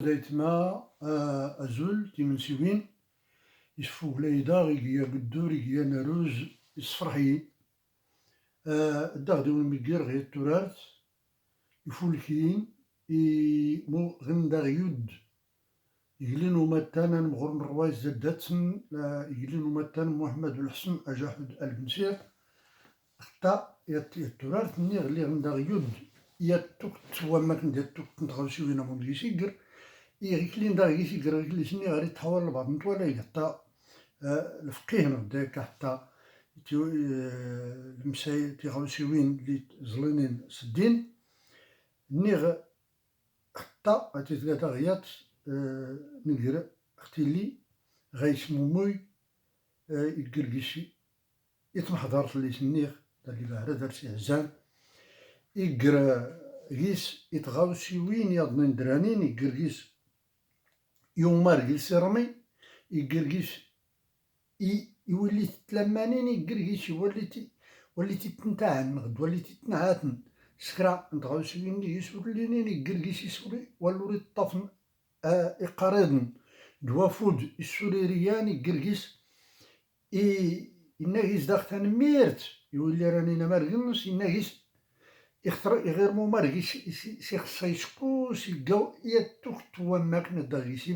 دايتما أزول تيمنسيوين يسفوق ليدا غيكيا قدور غيكيا ناروز يصفرحي الدغدو الميكير غير التورارت يفولكين مو غندا غيود يقلين ومتانا مغرم الروايز زداتن يقلين ومتانا محمد الحسن أجاحد البنسير حتى التورارت ني غلي غندا غيود يتوكت وما كنت يتوكت نتغوشي وين مون يسيقر يغيكلين دا يسيقر غيكلي سني غادي تحول لبعض نتوالا حتى الفقيه نغداك حتى المساي تيغوسيوين لي زلينين سدين نيغ حتى تيتلاتا غيات نقرا اختيلي غيسموموي يقرقشي يتمحضرت لي سنيغ دالي بعدا دارسي عزام يقرا غيس يتغاوسيوين يضنين درانين يقرقيس يومار غيس رمي يقرقيس يولي تلمانين يقرقيش وليتي تنتاعن غد وليتي تنعاتن سكرا نتغاوسيوين يسولينين يقرقيش يسولي ولوري الطفن إقارضن دوافود السوريريان يقرقيس إناكيس داختان ميرت يولي راني نمارغنس إناكيس غير مو مارغيس سيخصا يسكوس يلقاو يتوخت وماك نداغيس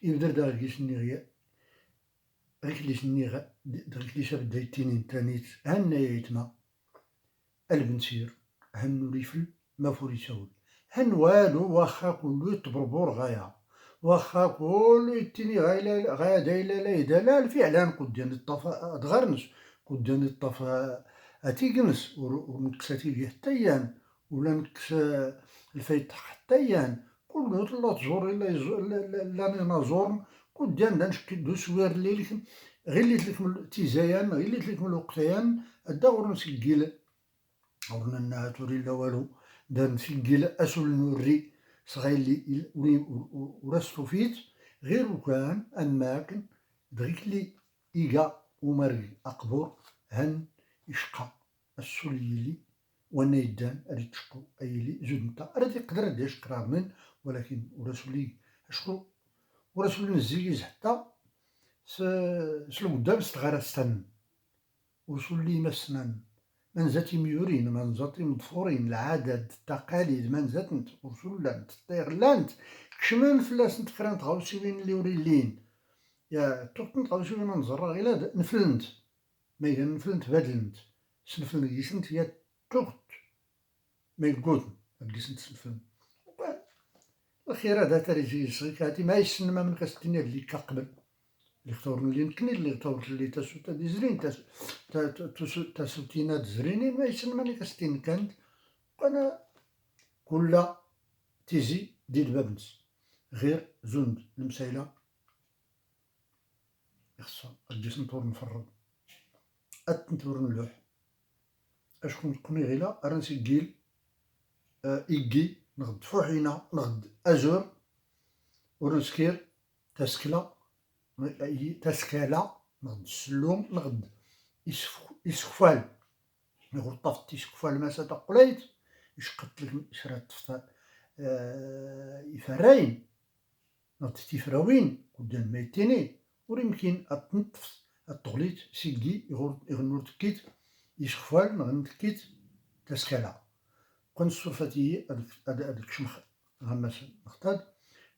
يبدر داغيس نيغيا غيكليش نيغا غيكليش بدا يتينين تانيت هنا يتما البنسير هنو ريفل ما فوري ساول هن والو واخا كلو يتبربور غايا واخا كلو يتيني غايا دايلا لا يدلال فعلا قدام الطفا دغرنس قدام الطفا اتيقنس ونكسا تيجي حتيان ولا نكس الفيتح حتيان كلو لا تزور لا نزور قدام دانشكي دو سوير ليلك غليت لكم تيزايان غليت لكم الوقتيان الدور نسجل ورنا الناتوري لا والو دار نسجل اسول نوري صغير لي ورسلو فيت غير وكان اماكن دريكلي إيجا ومرغي أقبور هن يشقى السوليلي ونيدان أريتشكو أيلي زودنتا أريد يقدر ديش قرامن ولكن ورسولي أشكو ورسولي نزيز حتى سلو قدام ستغارة ستن ورسولي مسنن منزاتي ميورين منزاتي مضفورين العادات التقاليد منزات ورسول لانت الطير لانت كشمان فلاس نتقرا نتغاوسيوين اللي وريلين يا توقت نتغاوسيوين نزرا غير نفلنت ما إذا نفلنت بدلنت سنفلن جيسنت يا توقت ما يقود جيسنت سنفلن الخير هذا تريجي يصيك هاتي ما يسن ما من كاستيني اللي كقبل اللي اختارن اللي نكني اللي اختارن اللي تاسوتا دي زرين تاسوتينات زرينين ما يسن ماني كاستين كانت وانا كل تيجي ديال بابنس غير زوند المسايلة يخصها الجيس نطور نفرد نطور نلوح اشكون نكوني غيلا رانسي كيل إيكي نغد فوحينا نغد أزور ورنسكير تسكلا نغد السلوم نغد يسكفال نغد طفت يسكفال ماسا تقليت يشقت لك شرات تفتا يفراين نغد تيفراوين قدام ميتيني وريمكن أتنطف التغليت سيكي يغنور تكيت يسكفال نغد تكيت تسكلا كون الصرفتي هذاك شمخ غمس نختاد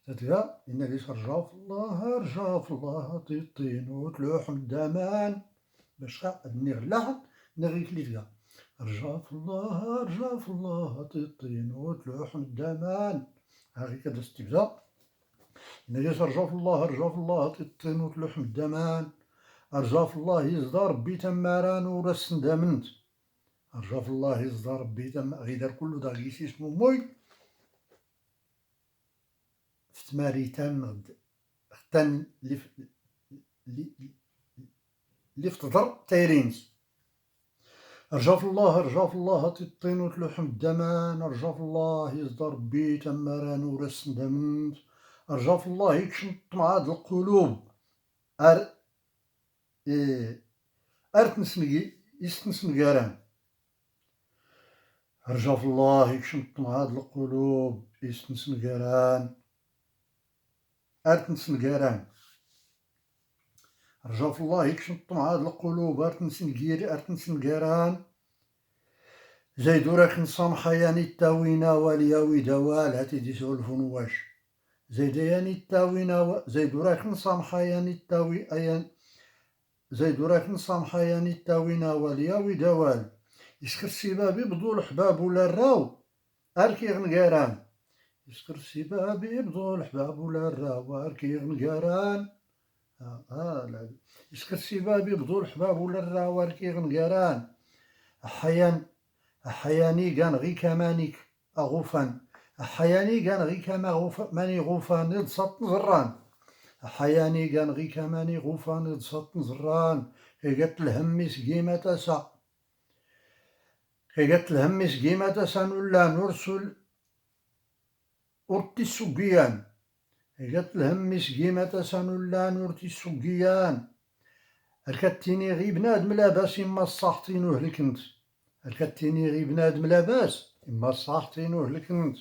تتقى إن ليس رجا في الله تيطين وتلوح الدمان باش نغ لحن نغيك لي تقى رجا في الله تيطين وتلوح الدمان هاغي كدا استبزا إن ليس رجا في الله تيطين وتلوح الدمان رجا في الله يزدار ربي تماران ورس ندامنت رجا في الله يصدر ربي تما غيدار كلو داغيس اسمو موي في تماريتان غد ختان اللي في تضر تايرينز رجا في الله تطين وتلوحم الدمان رجا في الله يصدر ربي تما رانو راس ندمنت رجا في الله يكشم طمع هاد القلوب يستنسنقاران رجا في الله يكشم طمع هاد القلوب يستنسنقاران أرتنسن قيران رجاء في الله يكشطم هاد القلوب أرتنسن قيران زيدو راك نصامحا يعني التاوينا والياوي دوال هاتي دي سولفون واش زيد يعني التاوينا زيدو راك نصامحا يعني التاوي أيان زيدو راك نصامحا يعني التاوينا والياوي دوال يسكر السبابي بدو الحباب ولا الراو أركي غنقاران يسكر السبابي بدو الحباب ولا الراو أركي غنقاران لا يسكر السبابي بدو الحباب ولا الراو أركي غنقاران أحياني كان غي كمانيك أغوفان أحياني كان غي كما ماني غوفان يدسط نزران أحياني كان غي كماني غوفان يدسط نزران كي قالت الهم سقيمة تسع كي قالت الهم سقيمة تسع ولا نرسل أرتي السقيان كي قالت الهم سقيمة تسع ولا نرتي السقيان ركتيني غي بنادم لاباس إما الصحتينوه لك انت ركتيني غي بنادم لاباس إما الصحتينوه لك انت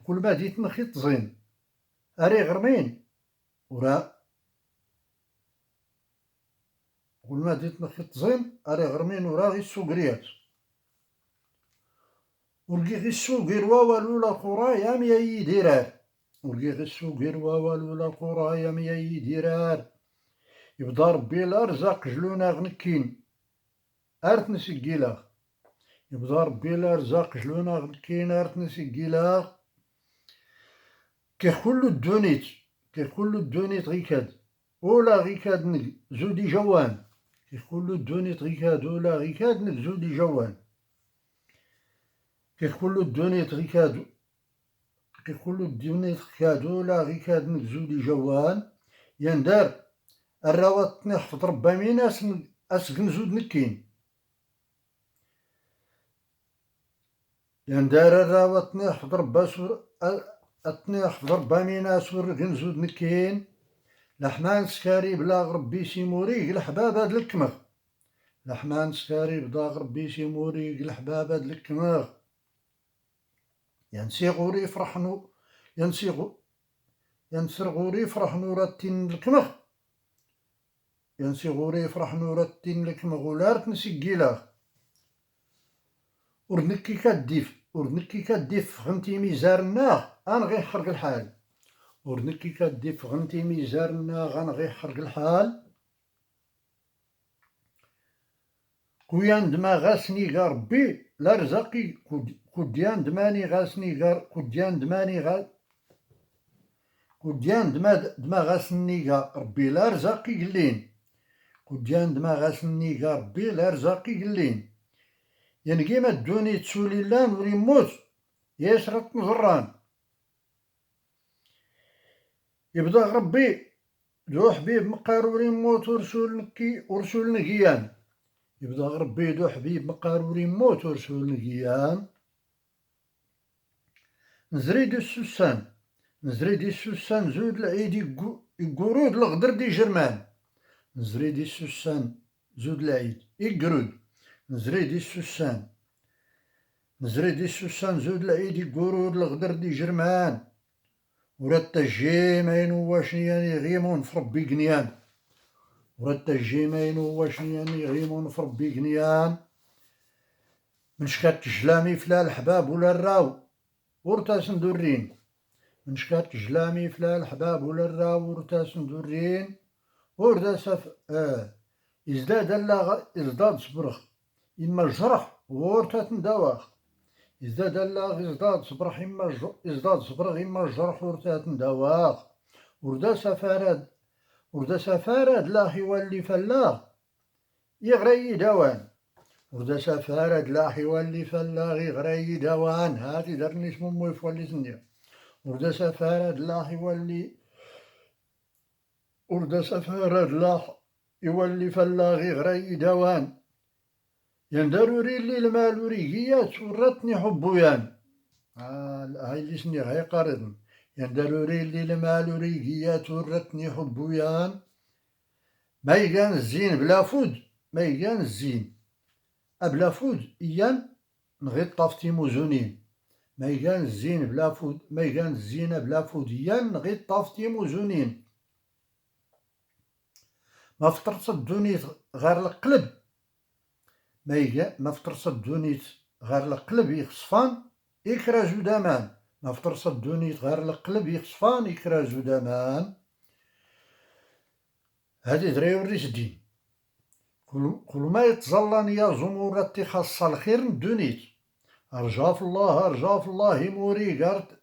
كل ما ديت نخي تزين أري غرمين ورا كل ما ديت نخي تزين أري غرمين ورا غي السوقريات ورقي غي السوقير والو لا قرايا ميا يديرار ورقي غي السوقير والو لا قرايا ميا يديرار يبدا ربي الأرزاق جلونا غنكين أرت نسقيلاغ يبدا ربي الأرزاق جلونا غنكين أرت نسقيلاغ كيقولو الدونيت غيكاد ولا غيكاد نك زودي جوان كيقولو الدونيت غيكاد ولا غيكاد نك زودي جوان كيقولو الدونيت غيكاد ولا غيكاد نك زودي جوان يندار الروات تنحفظ ربا مين أسكن زود نكين يندار الروات تنحفظ ربا أتنحفظ ربا مين أسور زود نكين لحمان سكاري بلا غربي سيموريك الحباب هاد الكمغ لحمان سكاري بلا غربي سيموريك الحباب هاد الكمغ ينسي غوري فرحنو ينسر غوري فرحنو راتين الكمغ ينسي غوري فرحنو راتين الكمغ ولارت نسقيلاغ ورنكي كديف فهمتي ميزارنا أنا غير حرق الحال ورنكي كديف فهمتي ميزارنا غير حرق الحال كويان دما غاسني غا ربي لا رزقي كوديان دماني غاسني غا كوديان دما غاسني غا ربي لا رزقي قلين كوديان دما غاسني غا ربي لا رزقي قلين يعني كيما الدوني تسولي لان وريموت يسرط نزران يبدا ربي دو حبيب مقاروري يموت ورسول نقيان يبدا ربي دو حبيب مقاروري يموت ورسول نقيان نزريد السوسان زود العيد يقرود الغدر دي جرمان نزريد السوسان زود العيد يقرود نزريد السوسان زود العيد يقرود الغدر دي جرمان ورات الجيمين واشنياني غيمون في ربي قنيان ورات الجيمين واشنياني غيمون في ربي قنيان منشكات جلامي فلا الحباب ولا الراو ورتاس ندورين منشكات جلامي فلا الحباب ولا الراو ورتاس ندورين ورداس ازداد صبرخ إما الجرح ورتات ندواخ ازداد الله ازداد صبرح إما ازداد صبرغ إما الجرح ورتات ندواخ وردا سفارد لا يولي فلاغ يغري دوان وردا سفارد لا يولي فلاغ يغري دوان هاتي درني اسمه مو يفولي سندير وردا سفارد لا يولي فلاغ يغري دوان يندروري اللي المالوريقيات ورتني حبويان هاي اللي سني هاي قارن يندروري اللي المالوريقيات ورتني حبويان ما يقان الزين بلا فود ما يقان الزين أبلا فود إيان نغيط طافتي موزونين ما يكان الزين بلا فود، ما يكان الزينة بلا فوديان غير طافتي موزونين. ما فطرت الدونيت غير القلب، ما فطرت الدونيت غير القلب يخصفان يكرا دامان. ما فطرت الدونيت غير القلب يخصفان يكرا دامان. هادي دري وريش الدين. كل ما يتظلن يا زمور اتخاص الخير ندونيت. أرجع في الله، أرجع في الله يموري قارد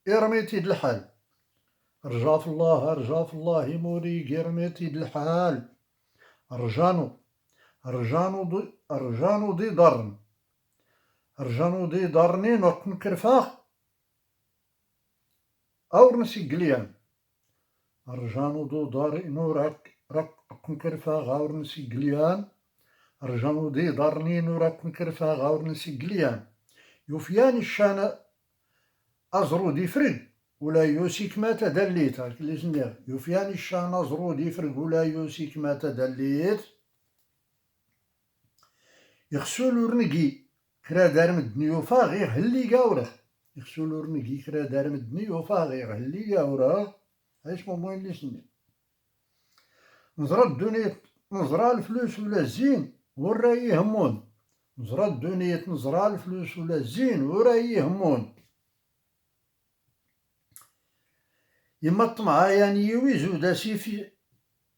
إرميتي د الحال. أرجع في الله، أرجع في الله يموري إرميتي د الحال. أرجانو دي ضرن، أرجانو دي ضرني نوقن كرفاخ أو نسي قليان. أرجانو دو داري نورك رقن كرفاخ أو نسي قليان. أرجانو دي ضرني نورك كرفاخ أو نسي قليان. يوفيان الشان أزرو دي فرق ولا يوسيك ما تدليت. يوفيان الشان أزرو دي فرق ولا يوسيك ما تدليت. يخسولو رنقي كرا دار مدني وفا غير هلي قاوره. يخسولو رنقي كرا دار مدني وفا غير هلي قاوره. هاش موين لي سني. نزرى الدنيا، نزرى الفلوس ولا الزين ورا يهمون. نزرى الدنيا، نزرى الفلوس ولا الزين ورا يهمون. يما الطمعة يعني يويزو داسي في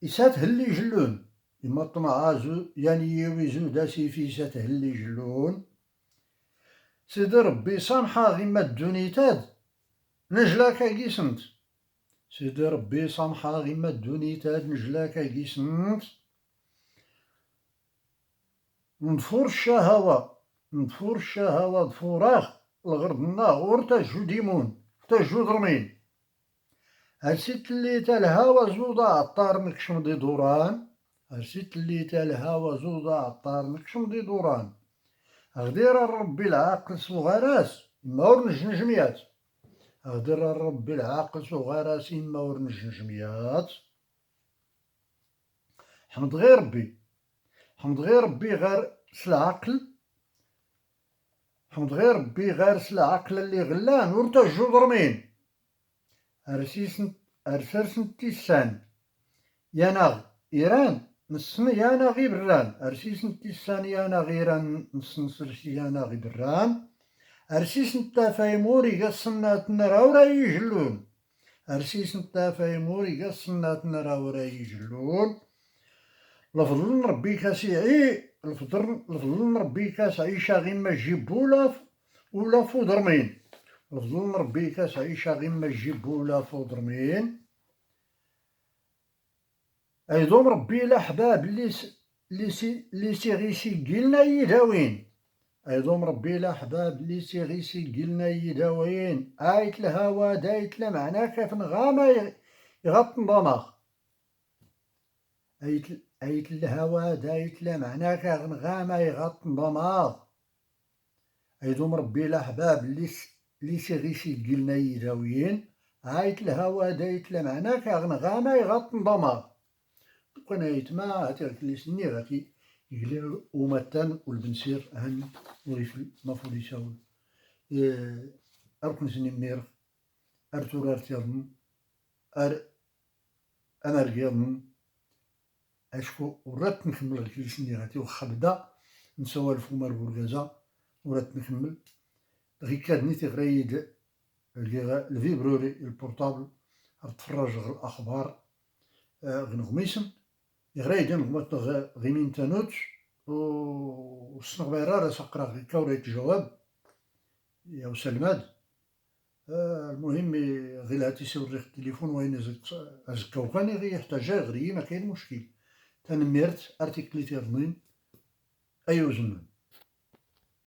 إسات هلي جلون. يما الطمعة يعني يويزو داسي في إسات هلي جلون. سيدي ربي سامحة غيما الدونيتاد نجلاك كيسنت. سيدي ربي سامحة غيما الدونيتاد نجلاك كيسنت. نفور الشهوة، نفور الشهوة ضفوراخ الغرض الناغور تجو ديمون تجو ضرمين. هرسيت اللي الهوا زوضا عطار نكشم دي دوران. هرسيت اللي الهوا زوضا عطار نكشم دي دوران. غدير ربي العاقل صغاراس إما ورنج نجميات. غدير ربي العاقل صغاراس إما ورنج نجميات. حمد غير ربي، حمد غير ربي غير سالعقل. حمد غير ربي غير سالعقل اللي غلان ورتجو ضرمين. أرسرسن تيسان ياناغ إيران نسن يانا غي بران. أرسيسن تيسان يانا غيران نسن سرسي يانا غي بران. أرسيسن تافايموري قصنات نراورا يجلون. أرسيسن تافايموري قصنات نراورا يجلون. لفضل ربي كاسيعي، لفضل ربي كاسعي شاغي ما جيبو ولا فودرمين. لفضل ربي كاسعي شاغي ما جيبو ولا فودرمين. أيضا ربي الأحباب اللي سيغيسي قلنا يداوين. أيضا ربي الأحباب اللي سيغيسي قلنا يداوين. آيت الهوا دايت لمعناه كيف نغاما يغطن ضماغ. آيت الهوا دايت لمعناه كيف نغاما يغطن ضماغ. أيضا ربي الأحباب اللي سيغيسي قلنا يداوين. آيت الهوا دايت لمعناه كيف نغاما يغطن ضماغ. وكان يتما هاتيك اللي سني غاتي يقلي ومتان والبنسير هن وريف ما فولي شاول. أركن سني مير أرتور أرتيرن أمرجيرن أشكو ورات نكمل اللي سني غاتي وخبدا نسوالفو مار بورغازا ورات نكمل غي كادني تغريد الفيبروري البورتابل تفرج الأخبار غنغميسن يغريد نغمت غيمين تانوتش وصنغ بيرار سقرا غي كوريت جواب يا سلماد. المهم غير هاتي سوري التليفون وين زكاو كان غي يحتاج غري ما كاين مشكل. تنميرت ارتيكليتي رنين ايوزن.